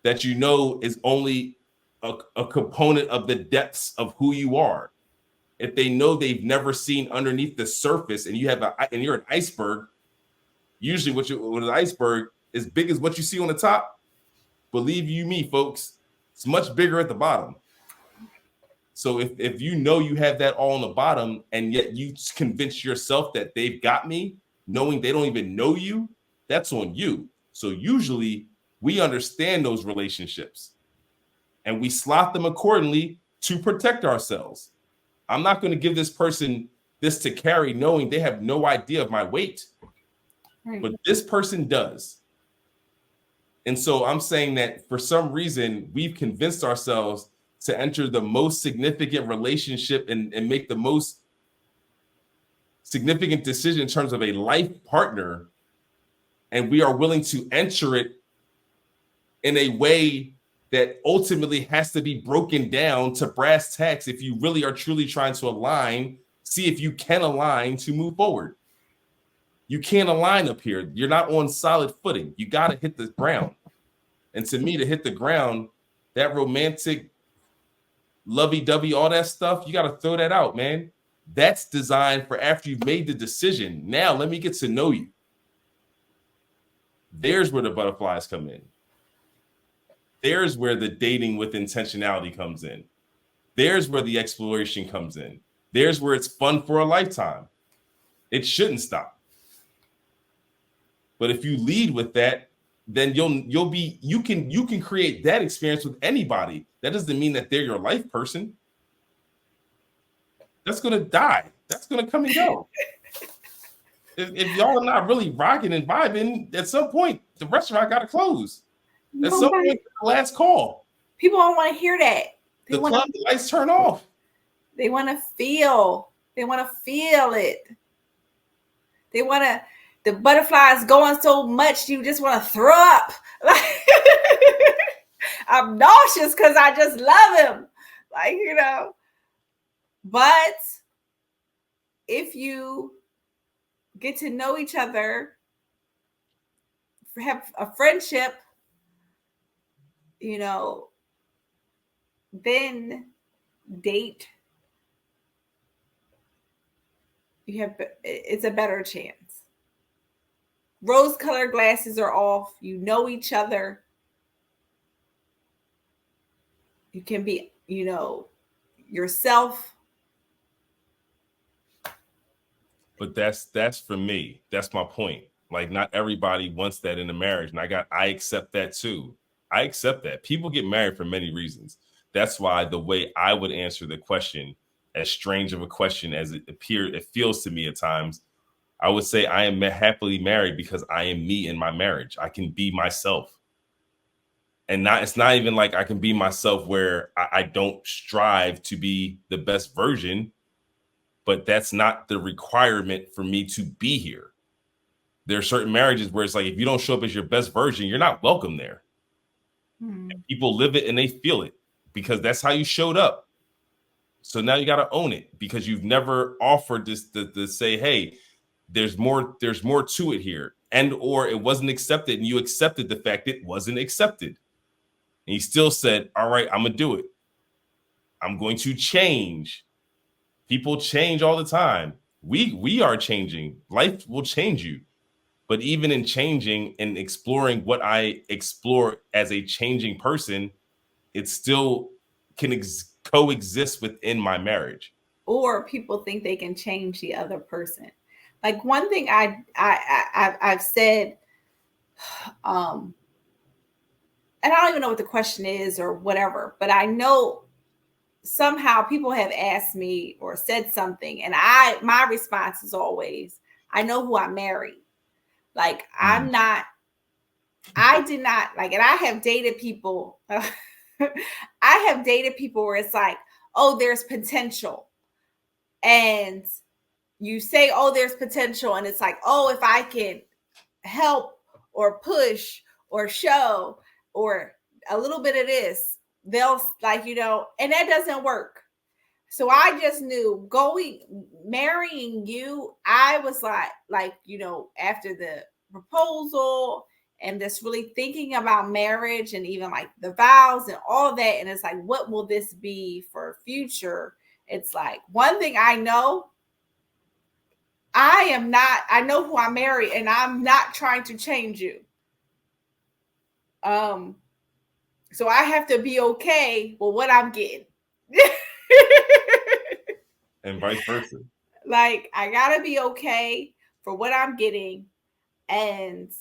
that is only a component of the depths of who you are. If they know they've never seen underneath the surface, and you're an iceberg, usually what an iceberg is big as what you see on the top. Believe you me, folks, it's much bigger at the bottom. So if you have that all on the bottom, and yet you convince yourself that they've got me, knowing they don't even know you, that's on you. So usually we understand those relationships and we slot them accordingly to protect ourselves. I'm not going to give this person this to carry knowing they have no idea of my weight, but this person does. And so I'm saying that for some reason, we've convinced ourselves to enter the most significant relationship and make the most significant decision in terms of a life partner. And we are willing to enter it in a way that ultimately has to be broken down to brass tacks. If you really are truly trying to align, see if you can align to move forward. You can't align up here. You're not on solid footing. You got to hit the ground. And to me, to hit the ground, that romantic lovey-dovey, all that stuff, you got to throw that out, man. That's designed for after you've made the decision. Now, let me get to know you. There's where the butterflies come in. There's where the dating with intentionality comes in. There's where the exploration comes in. There's where it's fun for a lifetime. It shouldn't stop. But if you lead with that, then you can create that experience with anybody. That doesn't mean that they're your life person. That's gonna die. That's gonna come and go. If y'all are not really rocking and vibing, at some point the restaurant gotta close. At some point, the last call. People don't want to hear that. The lights turn off. They want to feel. They want to feel it. They want to. The butterflies going so much, you just want to throw up. I'm nauseous because I just love him. But if you get to know each other, have a friendship, then date, it's a better chance. Rose-colored glasses are off. You know each other. You can be, yourself. But that's for me. That's my point. Like, not everybody wants that in a marriage. And I accept that too. I accept that. People get married for many reasons. That's why the way I would answer the question, as strange of a question as it feels to me at times, I would say I am happily married because I am me in my marriage. I can be myself. And it's not even like I can be myself where I don't strive to be the best version, but that's not the requirement for me to be here. There are certain marriages where it's like, if you don't show up as your best version, you're not welcome there. People live it and they feel it because that's how you showed up. So now you got to own it because you've never offered this to say, hey, there's more to it here, and or it wasn't accepted and you accepted the fact it wasn't accepted. And you still said, all right, I'm gonna do it. I'm going to change. People change all the time. We are changing. Life will change you. But even in changing and exploring what I explore as a changing person, it still can coexist within my marriage. Or people think they can change the other person. Like one thing I've said, and I don't even know what the question is or whatever, but I know somehow people have asked me or said something, and my response is always, I know who I married. Like I did not like, and I have dated people. I have dated people where it's like, oh, there's potential. And you say, oh, there's potential. And it's like, oh, if I can help or push or show or a little bit of this, they'll like, and that doesn't work. So I just knew marrying you, I was like, after the proposal and just really thinking about marriage and even like the vows and all that. And it's like, what will this be for future? It's like, one thing I know, I know who I marry and I'm not trying to change you. So I have to be okay with what I'm getting. And vice versa. Like, I gotta be okay for what I'm getting. And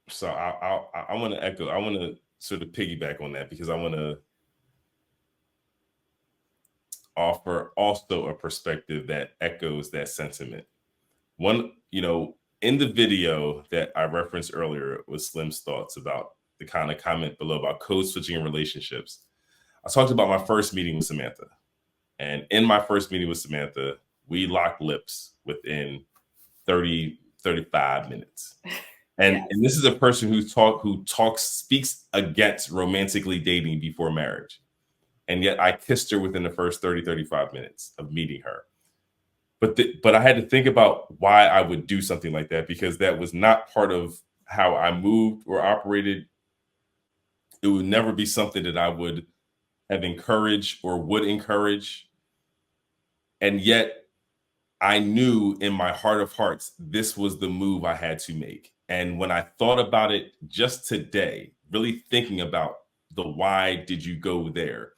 so I want to echo, I want to sort of piggyback on that because I want to offer also a perspective that echoes that sentiment. One, in the video that I referenced earlier was Slim's thoughts about the kind of comment below about code switching in relationships. I talked about my first meeting with Samantha. And in my first meeting with Samantha, we locked lips within 35 minutes. And, yes. And this is a person who speaks against romantically dating before marriage. And yet I kissed her within the first 35 minutes of meeting her. But I had to think about why I would do something like that, because that was not part of how I moved or operated. It would never be something that I would have encouraged or would encourage. And yet I knew in my heart of hearts, this was the move I had to make. And when I thought about it just today, really thinking about the why did you go there,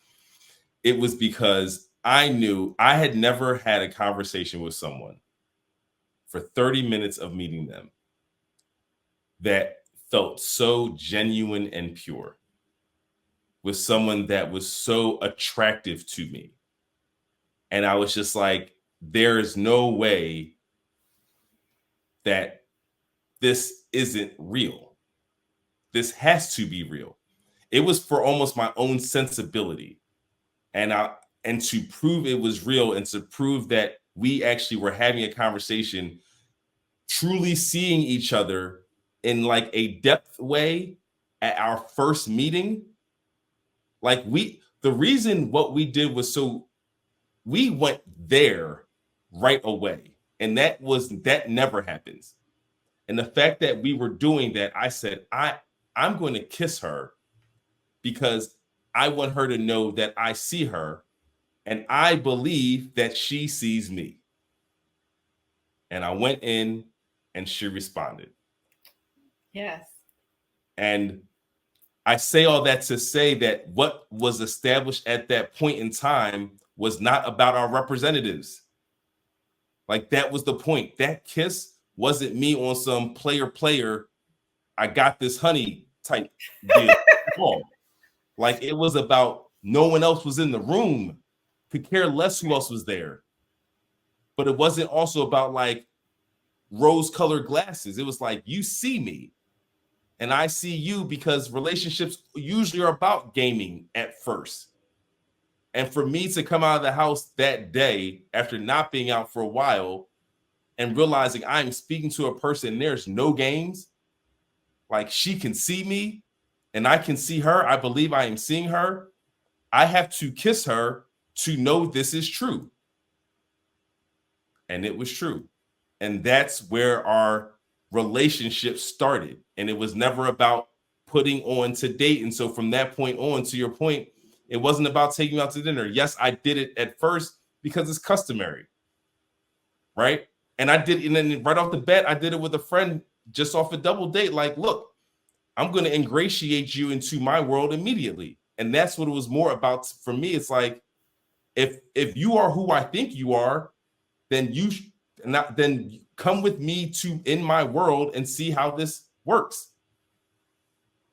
it was because I knew I had never had a conversation with someone for 30 minutes of meeting them that felt so genuine and pure, with someone that was so attractive to me. And I was just like, there is no way that this isn't real. This has to be real. It was for almost my own sensibility. And to prove it was real and to prove that we actually were having a conversation, truly seeing each other in like a depth way at our first meeting. Like the reason what we did was so we went there right away. And that never happens. And the fact that we were doing that, I said, I'm going to kiss her because I want her to know that I see her and I believe that she sees me. And I went in and she responded. Yes. And I say all that to say that what was established at that point in time was not about our representatives. Like, that was the point. That kiss wasn't me on some player, I got this honey type deal. Like, it was about no one else was in the room, could care less who else was there. But it wasn't also about like rose-colored glasses. It was like, you see me and I see you, because relationships usually are about gaming at first. And for me to come out of the house that day after not being out for a while and realizing I'm speaking to a person, there's no games, like she can see me and I can see her, I believe I am seeing her, I have to kiss her to know this is true. And it was true. And that's where our relationship started. And it was never about putting on to date. And so from that point on, to your point, it wasn't about taking you out to dinner. Yes, I did it at first because it's customary, right? And I did, and then right off the bat, I did it with a friend just off a double date. Like, look, I'm going to ingratiate you into my world immediately. And that's what it was more about for me. It's like, if you are who I think you are, then then come with me to in my world and see how this works.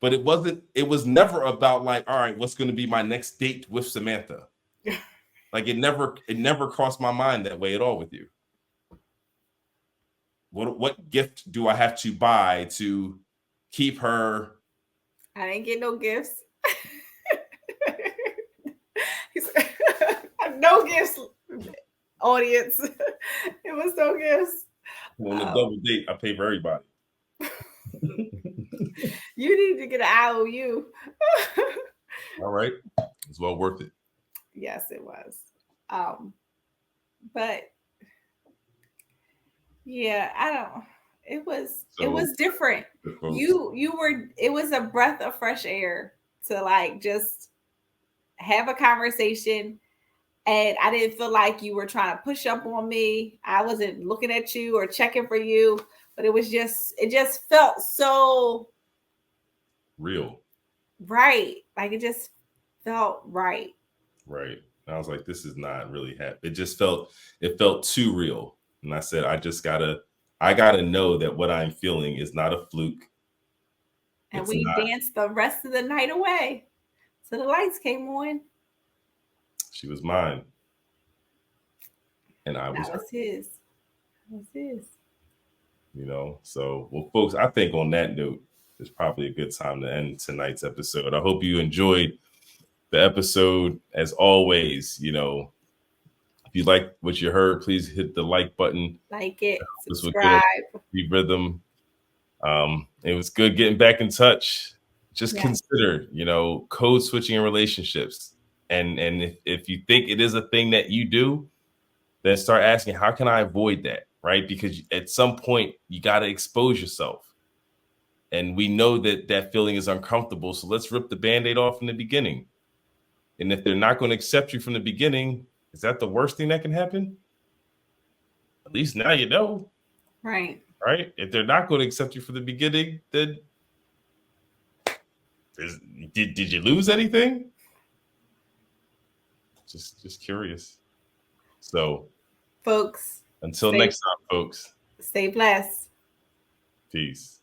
But it was never about like, all right, what's going to be my next date with Samantha? Like it never crossed my mind that way at all with you. What gift do I have to buy to keep her? I didn't get no gifts. No gifts, audience. It was no gifts. On a double date, I pay for everybody. You need to get an IOU. All right. It's well worth it. Yes, it was. But yeah, I don't. It was different. It was a breath of fresh air to like just have a conversation, and I didn't feel like you were trying to push up on me. I wasn't looking at you or checking for you, but it just felt so real. Right. Like it just felt right. Right. And I was like, this is not really happening. It felt too real. And I said, I gotta know that what I'm feeling is not a fluke. And we danced the rest of the night away. So the lights came on. She was mine. And I was his. That was his. You know, so well, folks, I think on that note, it's probably a good time to end tonight's episode. I hope you enjoyed the episode. As always, you know, if you like what you heard, please hit the like button. Like it, subscribe. The rhythm. It was good getting back in touch. Just consider, you know, code switching in relationships. And if you think it is a thing that you do, then start asking, how can I avoid that? Right? Because at some point you got to expose yourself. And we know that feeling is uncomfortable. So let's rip the Band-Aid off in the beginning. And if they're not going to accept you from the beginning, is that the worst thing that can happen? At least now you know. Right. Right? If they're not going to accept you from the beginning, then did you lose anything? Just curious. So, folks, until next time, folks. Stay blessed. Peace.